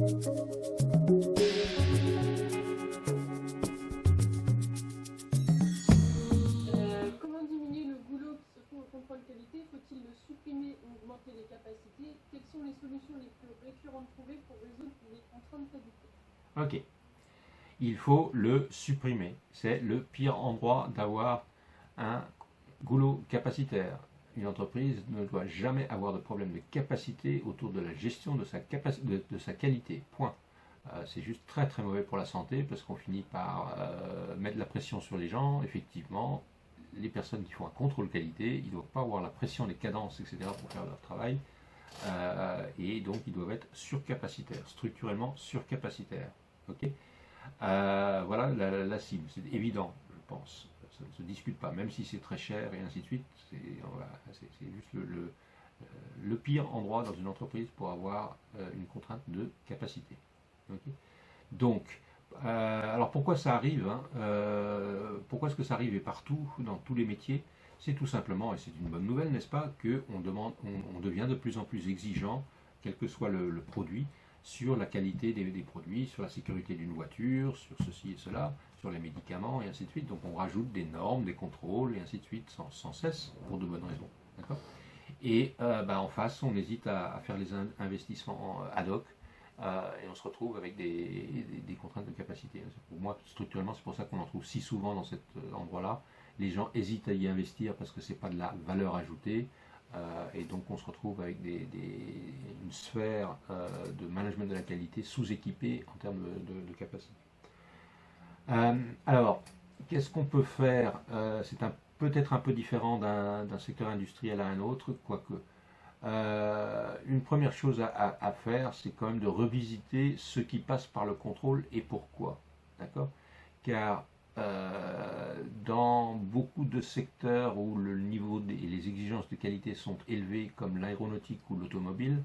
Comment diminuer le goulot qui se trouve au contrôle qualité? Faut-il le supprimer ou augmenter les capacités? Quelles sont les solutions les plus récurrentes trouvées pour résoudre les contraintes qualité? Ok, il faut le supprimer. C'est le pire endroit d'avoir un goulot capacitaire. Une entreprise ne doit jamais avoir de problème de capacité autour de la gestion de sa qualité. Point. C'est juste très très mauvais pour la santé parce qu'on finit par mettre la pression sur les gens. Effectivement, les personnes qui font un contrôle qualité, ils ne doivent pas avoir la pression, les cadences, etc. pour faire leur travail. Et donc ils doivent être surcapacitaires, structurellement surcapacitaires. Ok. Voilà la cible, c'est évident, je pense. Ça ne se discute pas, même si c'est très cher et ainsi de suite. C'est juste le pire endroit dans une entreprise pour avoir une contrainte de capacité. Okay. Donc, alors pourquoi ça arrive hein, pourquoi est-ce que ça arrive et partout, dans tous les métiers? C'est tout simplement, et c'est une bonne nouvelle, n'est-ce pas, on devient de plus en plus exigeant, quel que soit le produit, sur la qualité des produits, sur la sécurité d'une voiture, sur ceci et cela, sur les médicaments et ainsi de suite. Donc on rajoute des normes, des contrôles et ainsi de suite sans cesse pour de bonnes raisons. D'accord. Et en face, on hésite à faire les investissements ad hoc et on se retrouve avec des contraintes de capacité. Pour moi, structurellement, c'est pour ça qu'on en trouve si souvent dans cet endroit-là. Les gens hésitent à y investir parce que c'est pas de la valeur ajoutée. Et donc on se retrouve avec une sphère de management de la qualité sous-équipée en termes de capacité. Alors, qu'est-ce qu'on peut faire? C'est peut-être un peu différent d'un secteur industriel à un autre, quoique. Une première chose à faire, c'est quand même de revisiter ce qui passe par le contrôle et pourquoi. D'accord? Car dans beaucoup de secteurs où le niveau et les exigences de qualité sont élevées, comme l'aéronautique ou l'automobile,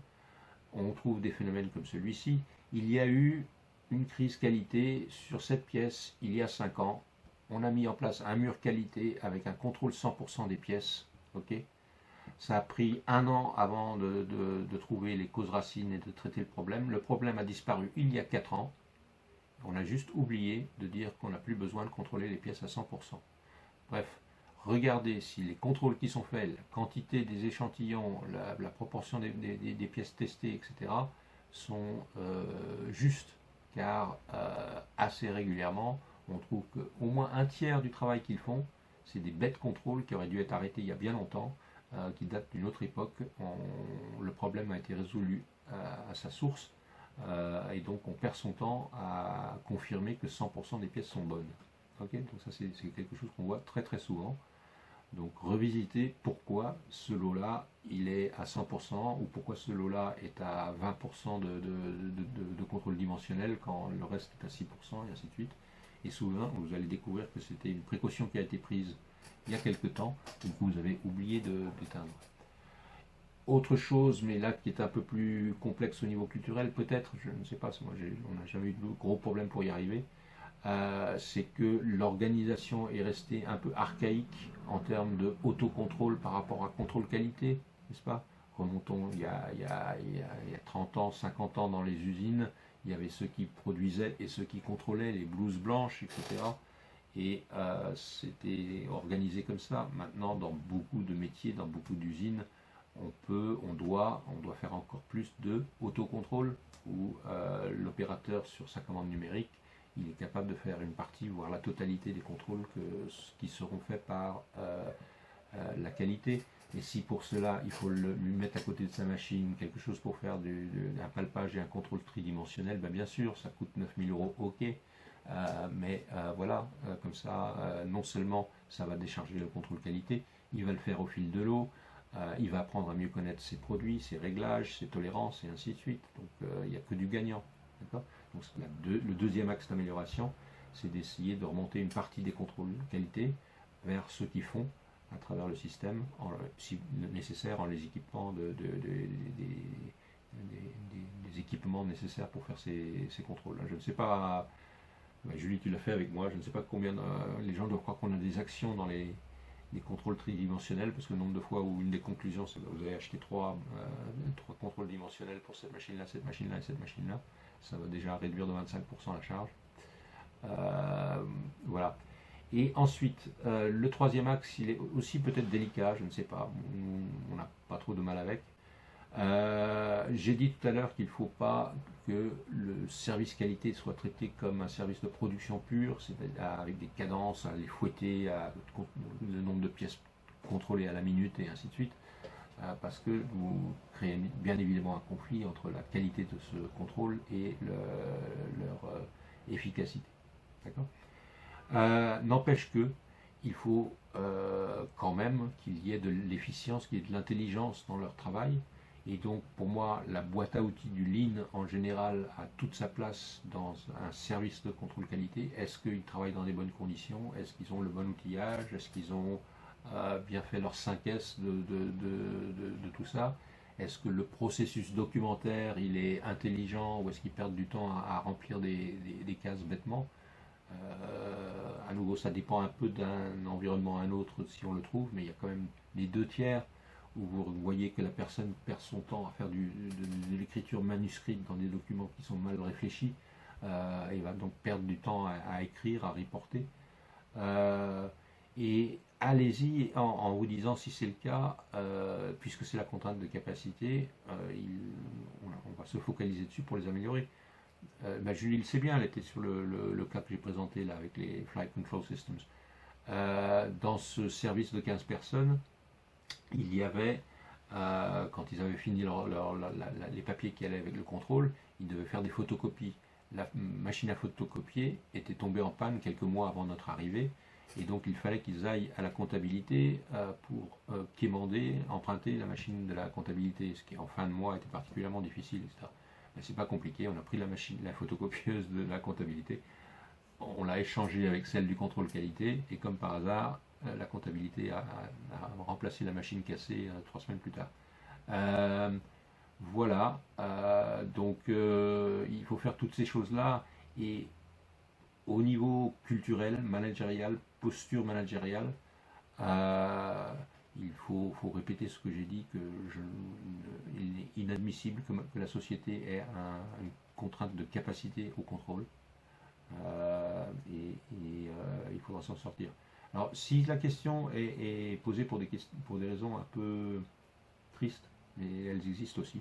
on trouve des phénomènes comme celui-ci. Il y a eu une crise qualité sur cette pièce il y a 5 ans. On a mis en place un mur qualité avec un contrôle 100% des pièces. Ok. Ça a pris 1 an avant de trouver les causes racines et de traiter le problème. Le problème a disparu il y a 4 ans. On a juste oublié de dire qu'on n'a plus besoin de contrôler les pièces à 100%. Bref, regardez si les contrôles qui sont faits, la quantité des échantillons, la proportion des pièces testées, etc., sont justes. Car assez régulièrement, on trouve qu'au moins un tiers du travail qu'ils font, c'est des bêtes contrôles qui auraient dû être arrêtés il y a bien longtemps, qui datent d'une autre époque. Le problème a été résolu à sa source. Et donc on perd son temps à confirmer que 100% des pièces sont bonnes. Okay, donc ça c'est quelque chose qu'on voit très très souvent. Donc revisiter pourquoi ce lot-là il est à 100% ou pourquoi ce lot-là est à 20% de contrôle dimensionnel quand le reste est à 6% et ainsi de suite. Et souvent vous allez découvrir que c'était une précaution qui a été prise il y a quelque temps et que vous avez oublié d'éteindre. Autre chose, mais là qui est un peu plus complexe au niveau culturel, peut-être, je ne sais pas, moi on n'a jamais eu de gros problèmes pour y arriver, c'est que l'organisation est restée un peu archaïque en termes de autocontrôle par rapport à contrôle qualité, n'est-ce pas? Remontons il y a 30 ans, 50 ans dans les usines, il y avait ceux qui produisaient et ceux qui contrôlaient, les blouses blanches, etc. Et c'était organisé comme ça. Maintenant, dans beaucoup de métiers, dans beaucoup d'usines, on doit faire encore plus de autocontrôle où l'opérateur sur sa commande numérique, il est capable de faire une partie, voire la totalité des contrôles qui seront faits par la qualité. Et si pour cela, il faut lui mettre à côté de sa machine quelque chose pour faire un palpage et un contrôle tridimensionnel, ben bien sûr, ça coûte 9000 €, ok. Mais voilà, comme ça, non seulement ça va décharger le contrôle qualité, il va le faire au fil de l'eau, il va apprendre à mieux connaître ses produits, ses réglages, ses tolérances et ainsi de suite. Donc il n'y a que du gagnant. Donc le deuxième axe d'amélioration, c'est d'essayer de remonter une partie des contrôles qualité vers ceux qui font à travers le système, si nécessaire en les équipant des équipements nécessaires pour faire ces contrôles. Je ne sais pas, Julie, tu l'as fait avec moi, je ne sais pas combien les gens doivent croire qu'on a des actions dans les contrôles tridimensionnels, parce que le nombre de fois où une des conclusions, c'est que vous avez acheté trois contrôles dimensionnels pour cette machine-là et cette machine-là, ça va déjà réduire de 25% la charge. Voilà. Et ensuite, le troisième axe, il est aussi peut-être délicat, je ne sais pas, on n'a pas trop de mal avec. J'ai dit tout à l'heure qu'il ne faut pas que le service qualité soit traité comme un service de production pure, c'est-à-dire avec des cadences, à les fouetter, le nombre de pièces contrôlées à la minute et ainsi de suite, parce que vous créez bien évidemment un conflit entre la qualité de ce contrôle et leur efficacité. D'accord ? N'empêche que il faut quand même qu'il y ait de l'efficience, qu'il y ait de l'intelligence dans leur travail. Et donc, pour moi, la boîte à outils du Lean, en général, a toute sa place dans un service de contrôle qualité. Est-ce qu'ils travaillent dans les bonnes conditions? Est-ce qu'ils ont le bon outillage? Est-ce qu'ils ont bien fait leur 5S de tout ça? Est-ce que le processus documentaire, il est intelligent ou est-ce qu'ils perdent du temps à remplir des cases bêtement? À nouveau, ça dépend un peu d'un environnement à un autre si on le trouve, mais il y a quand même les 2/3 où vous voyez que la personne perd son temps à faire de l'écriture manuscrite dans des documents qui sont mal réfléchis, et va donc perdre du temps à écrire, à reporter. Et allez-y en vous disant si c'est le cas, puisque c'est la contrainte de capacité, on va se focaliser dessus pour les améliorer. Julie le sait bien, elle était sur le cas que j'ai présenté là avec les Flight Control Systems. Dans ce service de 15 personnes, il y avait, quand ils avaient fini les papiers qui allaient avec le contrôle, ils devaient faire des photocopies. La machine à photocopier était tombée en panne quelques mois avant notre arrivée, et donc il fallait qu'ils aillent à la comptabilité pour quémander, emprunter la machine de la comptabilité, ce qui en fin de mois était particulièrement difficile, etc. Mais c'est pas compliqué, on a pris la photocopieuse de la comptabilité, on l'a échangée avec celle du contrôle qualité, et comme par hasard, la comptabilité a remplacé la machine cassée 3 semaines plus tard. Voilà, donc il faut faire toutes ces choses-là, et au niveau culturel, managérial, posture managériale, il faut répéter ce que j'ai dit, il est inadmissible que la société ait une contrainte de capacité au contrôle, et il faudra s'en sortir. Alors, si la question est posée pour des raisons un peu tristes, mais elles existent aussi,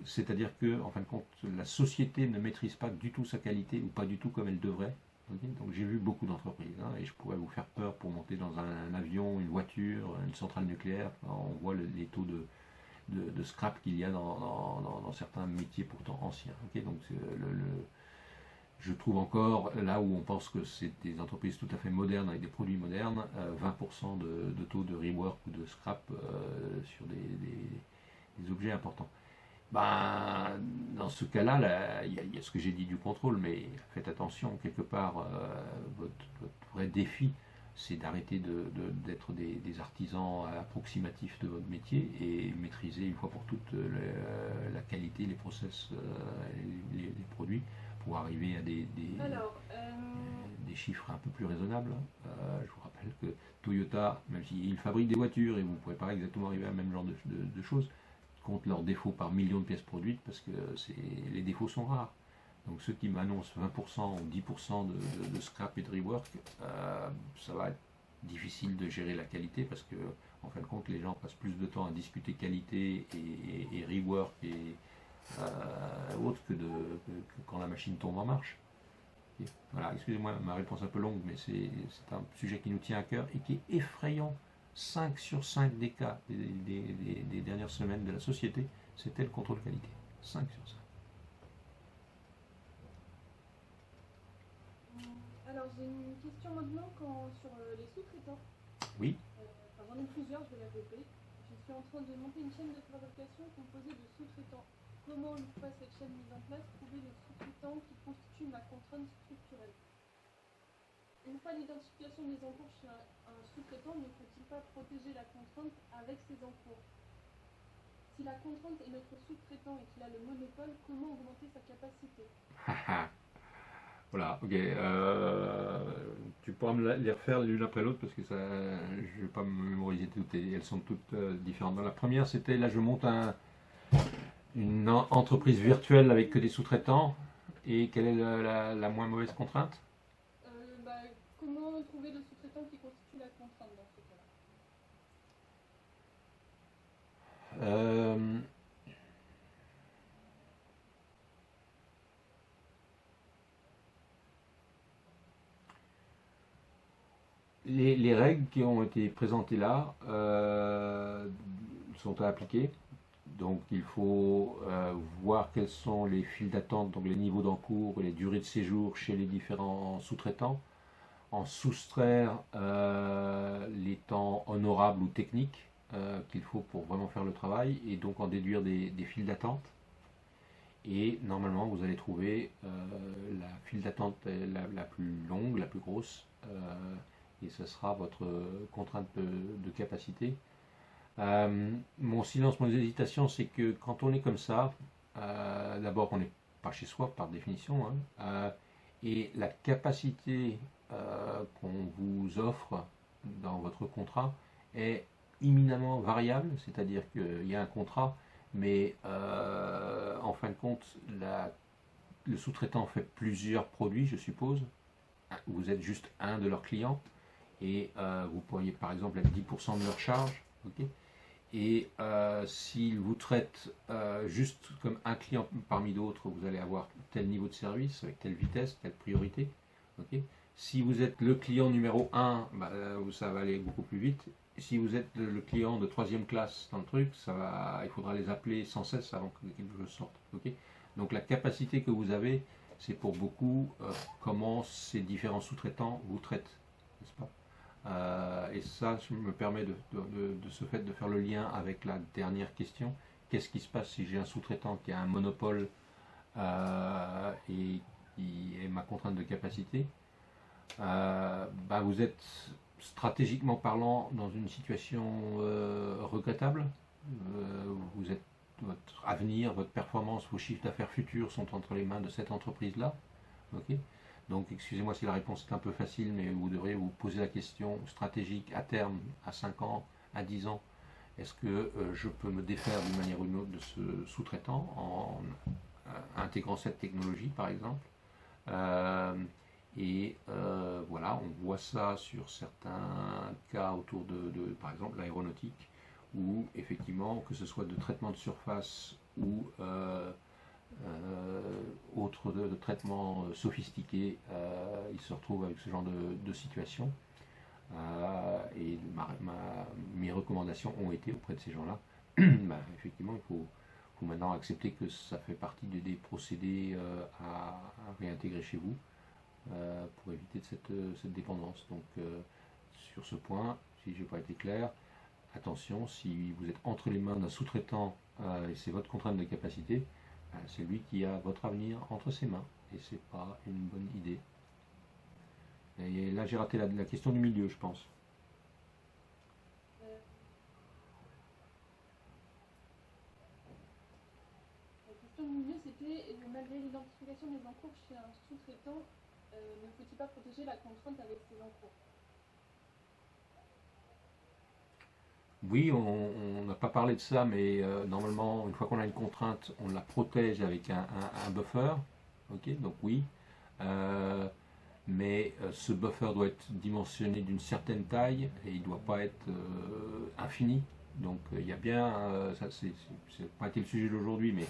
c'est-à-dire que, en fin de compte, la société ne maîtrise pas du tout sa qualité ou pas du tout comme elle devrait. Okay, donc j'ai vu beaucoup d'entreprises, et je pourrais vous faire peur pour monter dans un avion, une voiture, une centrale nucléaire. On voit les taux de scrap qu'il y a dans certains métiers pourtant anciens. Okay, donc je trouve encore là où on pense que c'est des entreprises tout à fait modernes avec des produits modernes, 20% de taux de rework ou de scrap sur des objets importants. Dans ce cas-là, il y a ce que j'ai dit du contrôle, mais faites attention, quelque part, votre vrai défi, c'est d'arrêter d'être des artisans approximatifs de votre métier et maîtriser une fois pour toutes la qualité, les process, les produits, pour arriver à des chiffres un peu plus raisonnables. Je vous rappelle que Toyota, même s'ils fabriquent des voitures et vous ne pourrez pas exactement arriver à la même genre de choses, compte leurs défauts par million de pièces produites parce que les défauts sont rares. Donc ceux qui m'annoncent 20% ou 10% de scrap et de rework, ça va être difficile de gérer la qualité parce que en fin de compte les gens passent plus de temps à discuter qualité et rework et autre que quand la machine tombe en marche. Okay. Voilà, excusez-moi ma réponse un peu longue, mais c'est un sujet qui nous tient à cœur et qui est effrayant. 5 sur 5 des cas des dernières semaines de la société, c'était le contrôle qualité. 5 sur 5. Alors j'ai une question maintenant sur les sous-traitants. Oui. J'en ai plusieurs, je vais la développer. Je suis en train de monter une chaîne de fabrication composée de sous-traitants. Comment, une fois cette chaîne mise en place, trouver le sous-traitant qui constitue ma contrainte structurelle? Une fois l'identification des encours chez un sous-traitant, ne faut-il pas protéger la contrainte avec ses encours? Si la contrainte est notre sous-traitant et qu'il a le monopole, comment augmenter sa capacité? Voilà, ok. Tu pourras me les refaire l'une après l'autre parce que je ne vais pas me mémoriser toutes et elles sont toutes différentes. Dans la première, c'était là, je monte Une entreprise virtuelle avec que des sous-traitants. Et quelle est la moins mauvaise contrainte? Bah, comment trouver le sous-traitant qui constitue la contrainte dans ce cas-là? Euh, les règles qui ont été présentées là sont à appliquer. Donc il faut voir quels sont les files d'attente, donc les niveaux d'encours et les durées de séjour chez les différents sous-traitants, en soustraire les temps honorables ou techniques qu'il faut pour vraiment faire le travail, et donc en déduire des files d'attente. Et normalement, vous allez trouver la file d'attente la plus longue, la plus grosse, et ce sera votre contrainte de capacité. Mon silence, mon hésitation, c'est que quand on est comme ça, d'abord on n'est pas chez soi par définition, hein, et la capacité qu'on vous offre dans votre contrat est imminemment variable, c'est-à-dire qu'il y a un contrat, mais en fin de compte, le sous-traitant fait plusieurs produits, je suppose. Vous êtes juste un de leurs clients, et vous pourriez par exemple être 10% de leur charge. Ok. Et s'ils vous traitent juste comme un client parmi d'autres, vous allez avoir tel niveau de service, avec telle vitesse, telle priorité. Ok. Si vous êtes le client numéro un, bah, ça va aller beaucoup plus vite. Si vous êtes le client de troisième classe dans le truc, il faudra les appeler sans cesse avant que quelque chose sorte. Ok. Donc la capacité que vous avez, c'est pour beaucoup comment ces différents sous-traitants vous traitent, n'est-ce pas? Et ça, je me permets de ce fait de faire le lien avec la dernière question. Qu'est-ce qui se passe si j'ai un sous-traitant qui a un monopole et qui est ma contrainte de capacité? Bah, vous êtes stratégiquement parlant dans une situation regrettable. Vous êtes, votre avenir, votre performance, vos chiffres d'affaires futurs sont entre les mains de cette entreprise-là. Ok. Donc, excusez-moi si la réponse est un peu facile, mais vous devrez vous poser la question stratégique à terme, à 5 ans, à 10 ans. Est-ce que je peux me défaire d'une manière ou d'une autre de ce sous-traitant en intégrant cette technologie, par exemple? Voilà, on voit ça sur certains cas autour par exemple, l'aéronautique, où effectivement, que ce soit de traitement de surface ou autres de traitements sophistiqués, ils se retrouvent avec ce genre de situation. Et mes recommandations ont été auprès de ces gens-là. Bah, effectivement, faut maintenant accepter que ça fait partie des procédés à réintégrer chez vous pour éviter cette dépendance. Donc, sur ce point, si je n'ai pas été clair, attention, si vous êtes entre les mains d'un sous-traitant et c'est votre contrainte de capacité, c'est lui qui a votre avenir entre ses mains. Et c'est pas une bonne idée. Et là, j'ai raté la question du milieu, je pense. La question du milieu, c'était malgré l'identification des encours chez un sous-traitant, ne faut-il pas protéger la contrainte avec ces encours? Oui, on n'a pas parlé de ça, mais normalement, une fois qu'on a une contrainte, on la protège avec un buffer. Ok, donc oui. Mais ce buffer doit être dimensionné d'une certaine taille et il ne doit pas être infini. Donc il y a bien, ça c'est pas été le sujet d'aujourd'hui, mais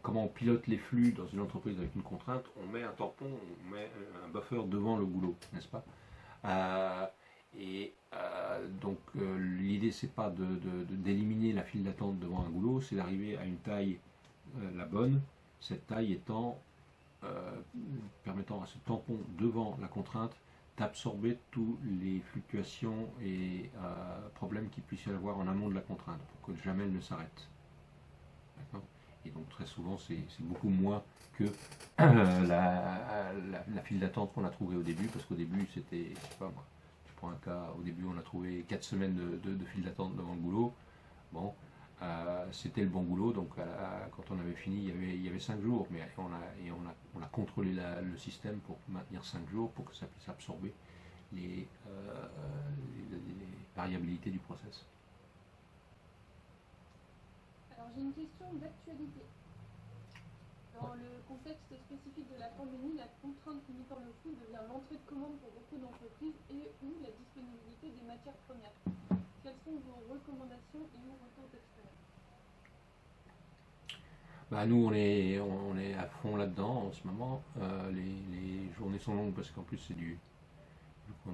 comment on pilote les flux dans une entreprise avec une contrainte, on met un tampon, on met un buffer devant le goulot, n'est-ce pas? Donc l'idée c'est pas d'éliminer la file d'attente devant un goulot, c'est d'arriver à une taille la bonne, cette taille étant permettant à ce tampon devant la contrainte d'absorber toutes les fluctuations et problèmes qu'il puisse y avoir en amont de la contrainte pour que jamais elle ne s'arrête. Et donc très souvent c'est beaucoup moins que la file d'attente qu'on a trouvée au début, parce qu'au début c'était, je sais pas moi, je prends un cas, au début on a trouvé 4 semaines de file d'attente devant le boulot. Bon, c'était le bon boulot, donc quand on avait fini, il y avait 5 jours, mais on a contrôlé le système pour maintenir 5 jours pour que ça puisse absorber les variabilités du process. Alors Alors j'ai une question d'actualité. Dans le contexte spécifique de la pandémie, la contrainte limitant le flux devient l'entrée de commande pour beaucoup d'entreprises et ou la disponibilité des matières premières. Quelles sont vos recommandations et vos retours d'expérience? Bah, nous, on est à fond là-dedans en ce moment. Les journées sont longues parce qu'en plus, vu qu'on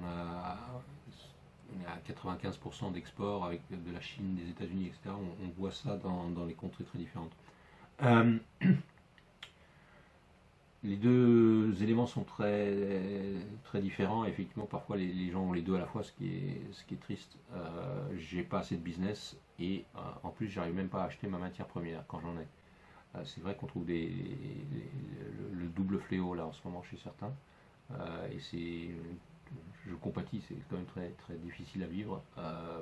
on est à 95% d'export avec de la Chine, des États-Unis, etc. On voit ça dans les contrées très différentes. Euh, les deux éléments sont très différents. Effectivement, parfois les gens ont les deux à la fois, ce qui est triste. J'ai pas assez de business et en plus, j'arrive même pas à acheter ma matière première quand j'en ai. C'est vrai qu'on trouve le double fléau là en ce moment chez certains. Et je compatis, c'est quand même très difficile à vivre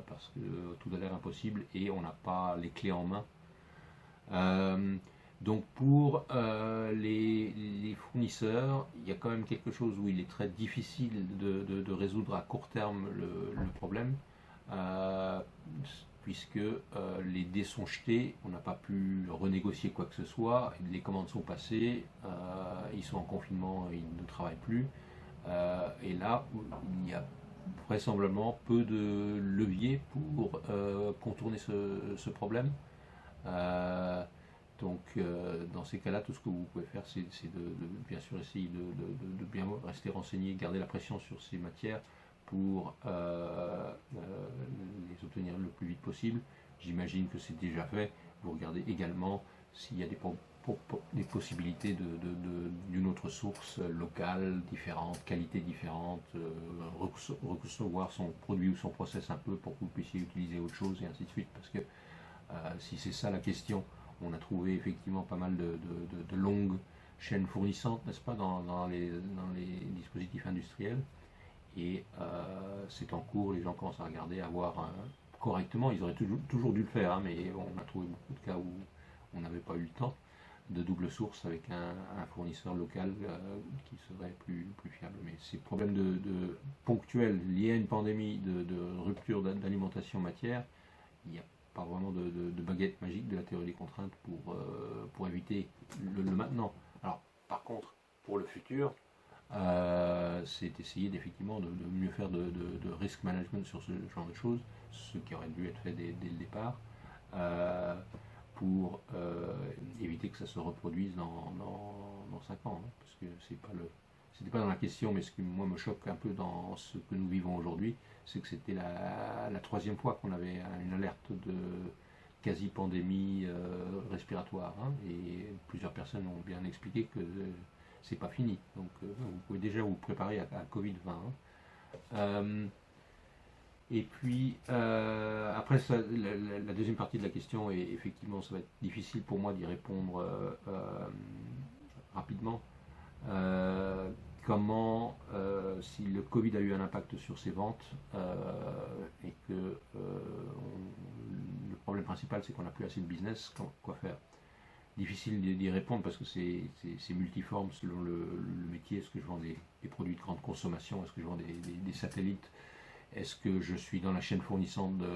parce que tout a l'air impossible et on n'a pas les clés en main. Donc pour les fournisseurs, il y a quand même quelque chose où il est très difficile de résoudre à court terme le problème, puisque les dés sont jetés, on n'a pas pu renégocier quoi que ce soit, les commandes sont passées, ils sont en confinement, ils ne travaillent plus, et là il y a vraisemblablement peu de leviers pour contourner ce problème. Euh, dans ces cas-là, tout ce que vous pouvez faire, c'est bien sûr essayer de bien rester renseigné, garder la pression sur ces matières pour les obtenir le plus vite possible. J'imagine que c'est déjà fait. Vous regardez également s'il y a des possibilités d'une autre source locale, différente, qualité différente, recevoir son produit ou son process un peu pour que vous puissiez utiliser autre chose et ainsi de suite. Parce que si c'est ça la question, on a trouvé effectivement pas mal de longues chaînes fournissantes, n'est-ce pas, dans les dispositifs industriels. Et c'est en cours, les gens commencent à regarder, à voir correctement. Ils auraient toujours dû le faire, hein, mais on a trouvé beaucoup de cas où on n'avait pas eu le temps de double source avec un fournisseur local qui serait plus fiable. Mais ces problèmes ponctuels liés à une pandémie, de rupture d'alimentation matière, il n'y a pas vraiment de baguette magique de la théorie des contraintes pour éviter le maintenant. Alors, par contre, pour le futur, c'est essayer effectivement de mieux faire de risk management sur ce genre de choses, ce qui aurait dû être fait dès le départ, pour éviter que ça se reproduise dans 5 ans, hein, parce que c'était pas dans la question, mais ce qui moi me choque un peu dans ce que nous vivons aujourd'hui, c'est que c'était la troisième fois qu'on avait une alerte de quasi-pandémie respiratoire, hein, et plusieurs personnes ont bien expliqué que c'est pas fini. Donc vous pouvez déjà vous préparer à Covid-20. Hein. Et puis après ça, la deuxième partie de la question, et effectivement ça va être difficile pour moi d'y répondre rapidement. Comment, si le Covid a eu un impact sur ses ventes, et que le problème principal c'est qu'on n'a plus assez de business, quoi faire? Difficile d'y répondre parce que c'est multiforme selon le métier. Est-ce que je vends des produits de grande consommation? Est-ce que je vends des satellites? Est-ce que je suis dans la chaîne fournissante de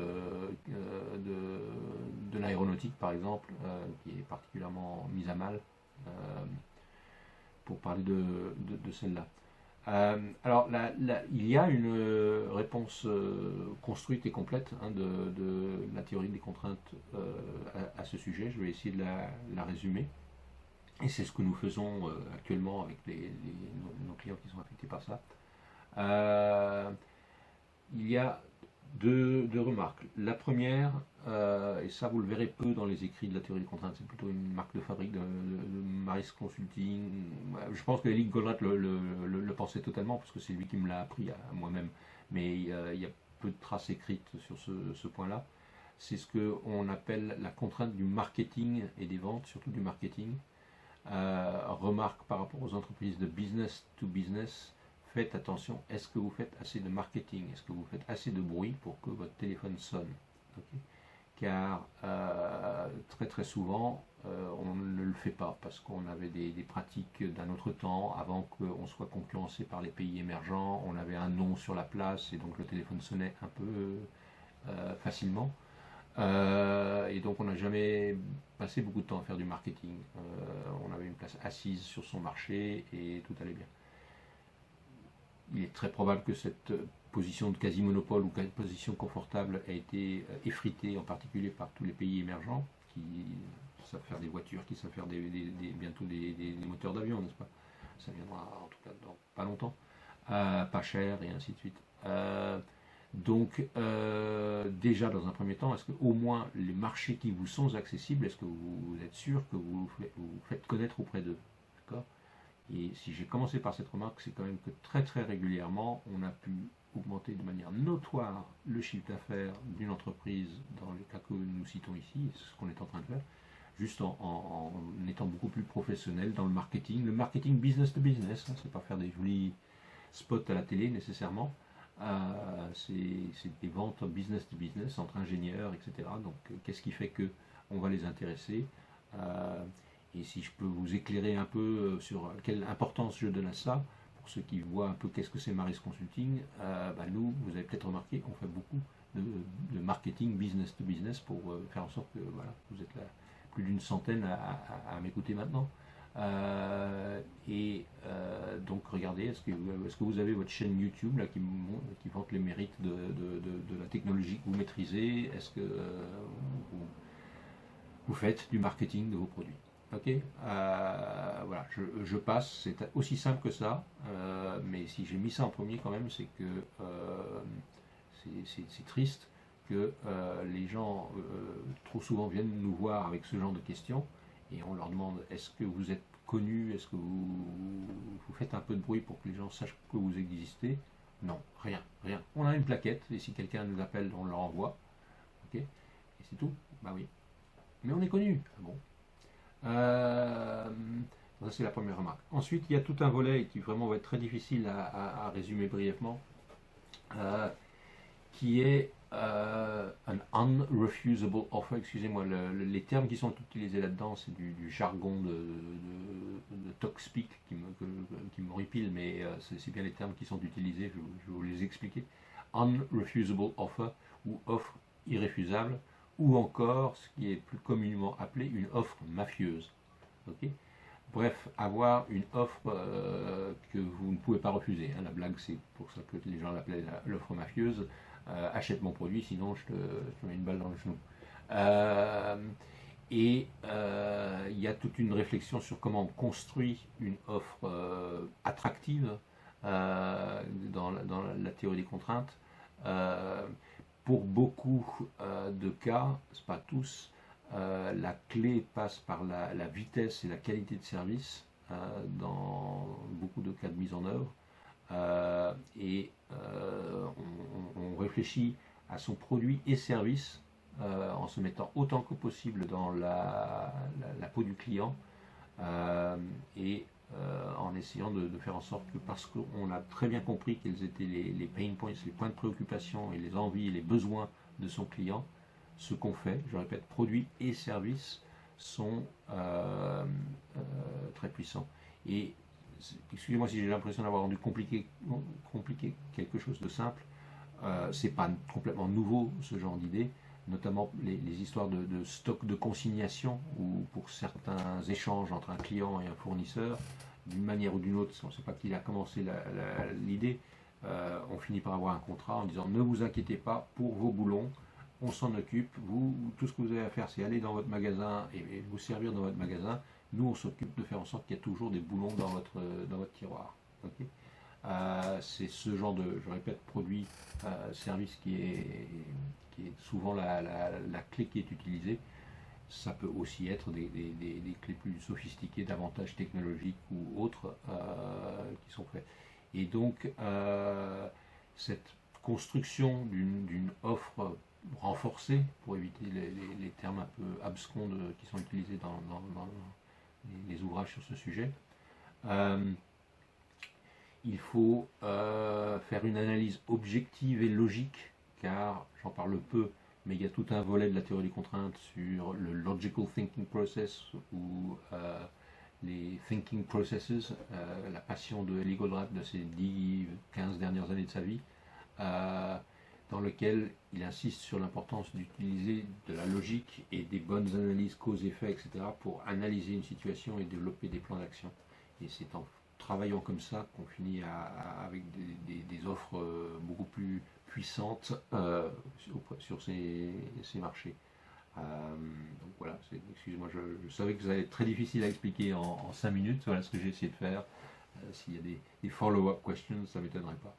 l'aéronautique par exemple, qui est particulièrement mise à mal, pour parler de celle-là. Alors il y a une réponse construite et complète, hein, de la théorie des contraintes à ce sujet. Je vais essayer de la résumer. Et c'est ce que nous faisons actuellement avec nos clients qui sont affectés par ça. Il y a deux remarques. La première, et ça vous le verrez peu dans les écrits de la théorie des contraintes, c'est plutôt une marque de fabrique de Maris Consulting. Je pense que Eric Goldratt le pensait totalement, parce que c'est lui qui me l'a appris à moi-même. Mais il y a peu de traces écrites sur ce point-là. C'est ce qu'on appelle la contrainte du marketing et des ventes, surtout du marketing. Remarque par rapport aux entreprises de business to business. Faites attention, est-ce que vous faites assez de marketing? Est-ce que vous faites assez de bruit pour que votre téléphone sonne? Okay. Car très souvent, on ne le fait pas parce qu'on avait des pratiques d'un autre temps, avant qu'on soit concurrencé par les pays émergents, on avait un nom sur la place et donc le téléphone sonnait un peu facilement. Et donc on n'a jamais passé beaucoup de temps à faire du marketing. On avait une place assise sur son marché et tout allait bien. Il est très probable que cette position de quasi-monopole ou position confortable a été effritée en particulier par tous les pays émergents qui savent faire des voitures, qui savent faire bientôt des moteurs d'avion, n'est-ce pas? Ça viendra en tout cas dans pas longtemps, pas cher et ainsi de suite. Donc, déjà dans un premier temps, est-ce que au moins les marchés qui vous sont accessibles, est-ce que vous êtes sûr que vous faites connaître auprès d'eux? D'accord? Et si j'ai commencé par cette remarque, c'est quand même que très très régulièrement, on a pu augmenter de manière notoire le chiffre d'affaires d'une entreprise dans les cas que nous citons ici, c'est ce qu'on est en train de faire, juste en étant beaucoup plus professionnel dans le marketing business to business, hein, c'est pas faire des jolis spots à la télé nécessairement, c'est des ventes business to business entre ingénieurs, etc. Donc qu'est-ce qui fait que on va les intéresser, et si je peux vous éclairer un peu sur quelle importance je donne à ça, pour ceux qui voient un peu qu'est-ce que c'est Maris Consulting, nous, vous avez peut-être remarqué, on fait beaucoup de marketing business to business pour faire en sorte que voilà, vous êtes là, plus d'une centaine à m'écouter maintenant. Donc regardez, est-ce que vous avez votre chaîne YouTube là, qui vante les mérites de la technologie que vous maîtrisez? Est-ce que vous faites du marketing de vos produits? Ok, voilà, je passe, c'est aussi simple que ça, mais si j'ai mis ça en premier quand même, c'est que c'est triste que les gens trop souvent viennent nous voir avec ce genre de questions et on leur demande est-ce que vous êtes connu, est-ce que vous faites un peu de bruit pour que les gens sachent que vous existez? Non, rien. On a une plaquette et si quelqu'un nous appelle, on leur envoie, ok, et c'est tout. Bah oui, mais on est connu. Ah bon. Ça c'est la première remarque. Ensuite, il y a tout un volet qui vraiment va être très difficile à résumer brièvement, qui est un unrefusable offer. Excusez-moi, les termes qui sont utilisés là-dedans, c'est du jargon de TalkSpeak qui m'horripile, mais c'est bien les termes qui sont utilisés, je vais vous les expliquer. Unrefusable offer, ou offre irréfusable, ou encore ce qui est plus communément appelé une offre mafieuse. Okay, bref, avoir une offre que vous ne pouvez pas refuser. Hein. La blague, c'est pour ça que les gens l'appelaient l'offre mafieuse. Achète mon produit, sinon je te mets une balle dans le genou. Il y a toute une réflexion sur comment on construit une offre attractive dans la théorie des contraintes. Pour beaucoup de cas, c'est pas tous, la clé passe par la vitesse et la qualité de service dans beaucoup de cas de mise en œuvre. On réfléchit à son produit et service en se mettant autant que possible dans la peau du client en essayant de faire en sorte que, parce qu'on a très bien compris quels étaient les pain points, les points de préoccupation et les envies et les besoins de son client, ce qu'on fait, je répète, produits et services sont très puissants. Et excusez-moi si j'ai l'impression d'avoir rendu compliqué quelque chose de simple, c'est pas complètement nouveau ce genre d'idée, notamment les histoires de stock de consignation, ou pour certains échanges entre un client et un fournisseur, d'une manière ou d'une autre, on ne sait pas qui a commencé l'idée, on finit par avoir un contrat en disant ne vous inquiétez pas pour vos boulons, on s'en occupe, tout ce que vous avez à faire c'est aller dans votre magasin et vous servir dans votre magasin, nous on s'occupe de faire en sorte qu'il y a toujours des boulons dans votre tiroir. Okay, c'est ce genre de, je répète, produit, service qui est souvent la clé qui est utilisée. Ça peut aussi être des clés plus sophistiquées, davantage technologiques ou autres qui sont faites. Et donc, cette construction d'une offre renforcée, pour éviter les termes un peu abscons qui sont utilisés dans les ouvrages sur ce sujet, il faut faire une analyse objective et logique, car j'en parle peu, mais il y a tout un volet de la théorie des contraintes sur le logical thinking process, ou les thinking processes, la passion de Eli Goldratt de ces 10-15 dernières années de sa vie, dans lequel il insiste sur l'importance d'utiliser de la logique et des bonnes analyses cause-effet, etc., pour analyser une situation et développer des plans d'action. Et c'est en travaillant comme ça qu'on finit avec des offres beaucoup plus puissantes sur ces marchés. Donc voilà, excusez-moi, je savais que ça allait être très difficile à expliquer en 5 minutes, voilà ce que j'ai essayé de faire. S'il y a des follow-up questions, ça ne m'étonnerait pas.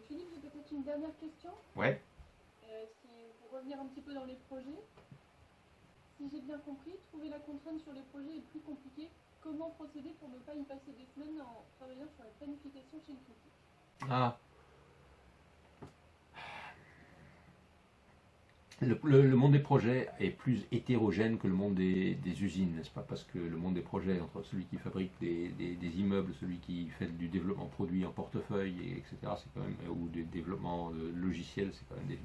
Philippe, j'ai peut-être une dernière question. Ouais. Pour revenir un petit peu dans les projets, si j'ai bien compris, trouver la contrainte sur les projets est plus compliqué. Comment procéder pour ne pas y passer des semaines en travaillant sur la planification chez le critique? Ah. Le monde des projets est plus hétérogène que le monde des usines, n'est-ce pas? Parce que le monde des projets, entre celui qui fabrique des immeubles, celui qui fait du développement produit en portefeuille, etc., c'est quand même, ou du développement de logiciels, c'est quand même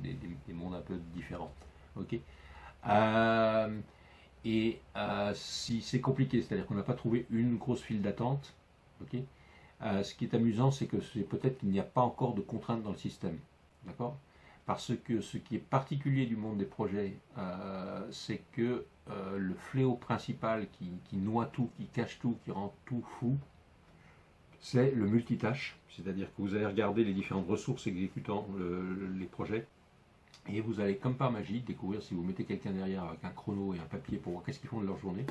des mondes un peu différents. Ok. Si c'est compliqué, c'est-à-dire qu'on n'a pas trouvé une grosse file d'attente, ok. Ce qui est amusant, c'est que c'est peut-être qu'il n'y a pas encore de contraintes dans le système, d'accord? Parce que ce qui est particulier du monde des projets, c'est que le fléau principal qui noie tout, qui cache tout, qui rend tout fou, c'est le multitâche. C'est-à-dire que vous allez regarder les différentes ressources exécutant les projets, et vous allez, comme par magie, découvrir, si vous mettez quelqu'un derrière avec un chrono et un papier pour voir qu'est-ce qu'ils font de leur journée,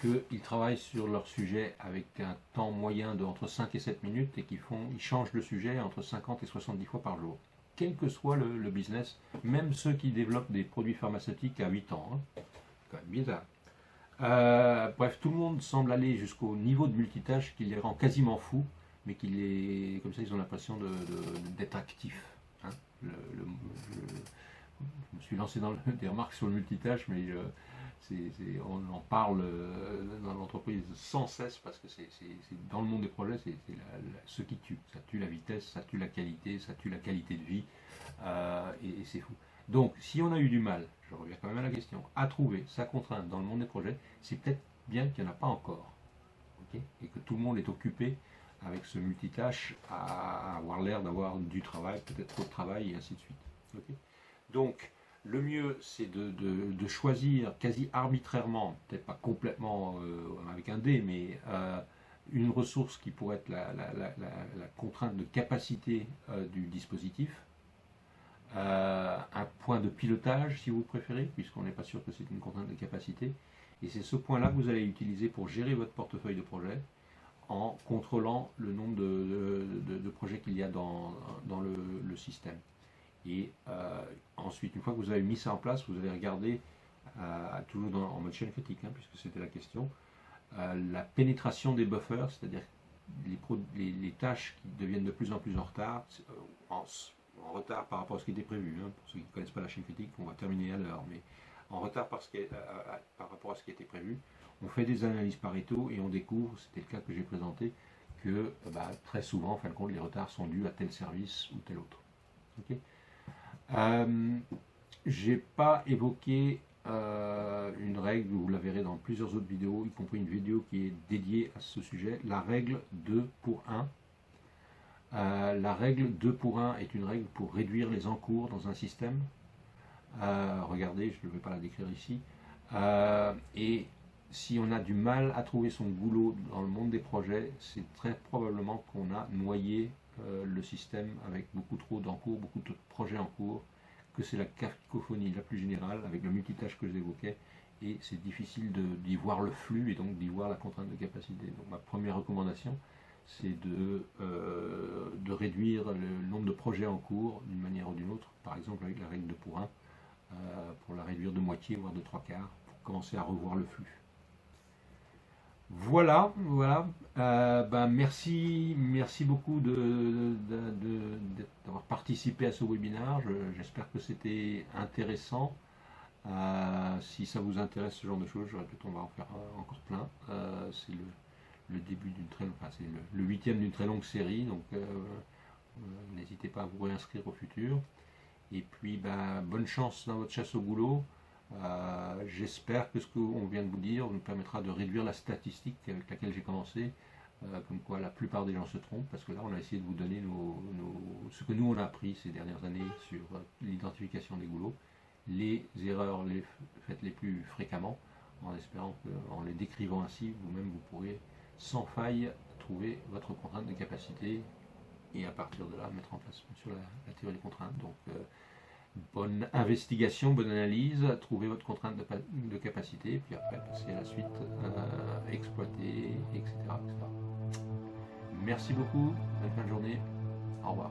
qu'ils travaillent sur leur sujet avec un temps moyen de entre 5 et 7 minutes et qu'ils changent le sujet entre 50 et 70 fois par jour. Quel que soit le business, même ceux qui développent des produits pharmaceutiques à 8 ans. Hein. C'est quand même bizarre. Bref, tout le monde semble aller jusqu'au niveau de multitâche qui les rend quasiment fous, mais comme ça ils ont l'impression d'être actifs. Hein. Je me suis lancé dans des remarques sur le multitâche, mais on en parle dans l'entreprise sans cesse parce que c'est dans le monde des projets, c'est ce qui tue. Ça tue la vitesse, ça tue la qualité, ça tue la qualité de vie, et c'est fou. Donc, si on a eu du mal, je reviens quand même à la question, à trouver sa contrainte dans le monde des projets, c'est peut-être bien qu'il n'y en a pas encore, okay, et que tout le monde est occupé avec ce multitâche à avoir l'air d'avoir du travail, peut-être trop de travail, et ainsi de suite. Okay. Donc, le mieux, c'est de choisir quasi arbitrairement, peut-être pas complètement avec un dé, mais une ressource qui pourrait être la contrainte de capacité du dispositif, un point de pilotage, si vous préférez, puisqu'on n'est pas sûr que c'est une contrainte de capacité, et c'est ce point-là que vous allez utiliser pour gérer votre portefeuille de projets, en contrôlant le nombre de projets qu'il y a dans le système. Et ensuite, une fois que vous avez mis ça en place, vous allez regarder, toujours en mode chaîne critique, hein, puisque c'était la question, la pénétration des buffers, c'est-à-dire les tâches qui deviennent de plus en plus en retard, en retard par rapport à ce qui était prévu. Hein, pour ceux qui ne connaissent pas la chaîne critique, on va terminer à l'heure, mais en retard par rapport à ce qui était prévu. On fait des analyses Pareto et on découvre, c'était le cas que j'ai présenté, que très souvent, en fin de compte, les retards sont dus à tel service ou tel autre. Okay. J'ai pas évoqué une règle, vous la verrez dans plusieurs autres vidéos, y compris une vidéo qui est dédiée à ce sujet, la règle 2 pour 1. La règle 2 pour 1 est une règle pour réduire les encours dans un système. Regardez, je ne vais pas la décrire ici. Et si on a du mal à trouver son goulot dans le monde des projets, c'est très probablement qu'on a noyé le système avec beaucoup trop d'encours, beaucoup de projets en cours, que c'est la cacophonie la plus générale avec le multitâche que j'évoquais, et c'est difficile d'y voir le flux et donc d'y voir la contrainte de capacité. Donc ma première recommandation, c'est de réduire le nombre de projets en cours d'une manière ou d'une autre, par exemple avec la règle 2 pour 1, pour la réduire de moitié, voire de 3/4, pour commencer à revoir le flux. Voilà. Merci beaucoup d'avoir participé à ce webinaire. J'espère que c'était intéressant. Si ça vous intéresse ce genre de choses, je répète, on va en faire encore plein. C'est le début d'une très longue, c'est le 8e d'une très longue série, donc n'hésitez pas à vous réinscrire au futur. Et puis, bonne chance dans votre chasse au boulot. J'espère que ce qu'on vient de vous dire nous permettra de réduire la statistique avec laquelle j'ai commencé, comme quoi la plupart des gens se trompent, parce que là on a essayé de vous donner ce que nous on a appris ces dernières années sur l'identification des goulots, les erreurs faites les plus fréquemment, en espérant qu'en les décrivant ainsi, vous-même vous pourrez sans faille trouver votre contrainte de capacité et à partir de là mettre en place sur la théorie des contraintes. Donc bonne investigation, bonne analyse, trouvez votre contrainte de capacité, puis après passer à la suite, exploiter, etc., etc. Merci beaucoup, bonne fin de journée, au revoir.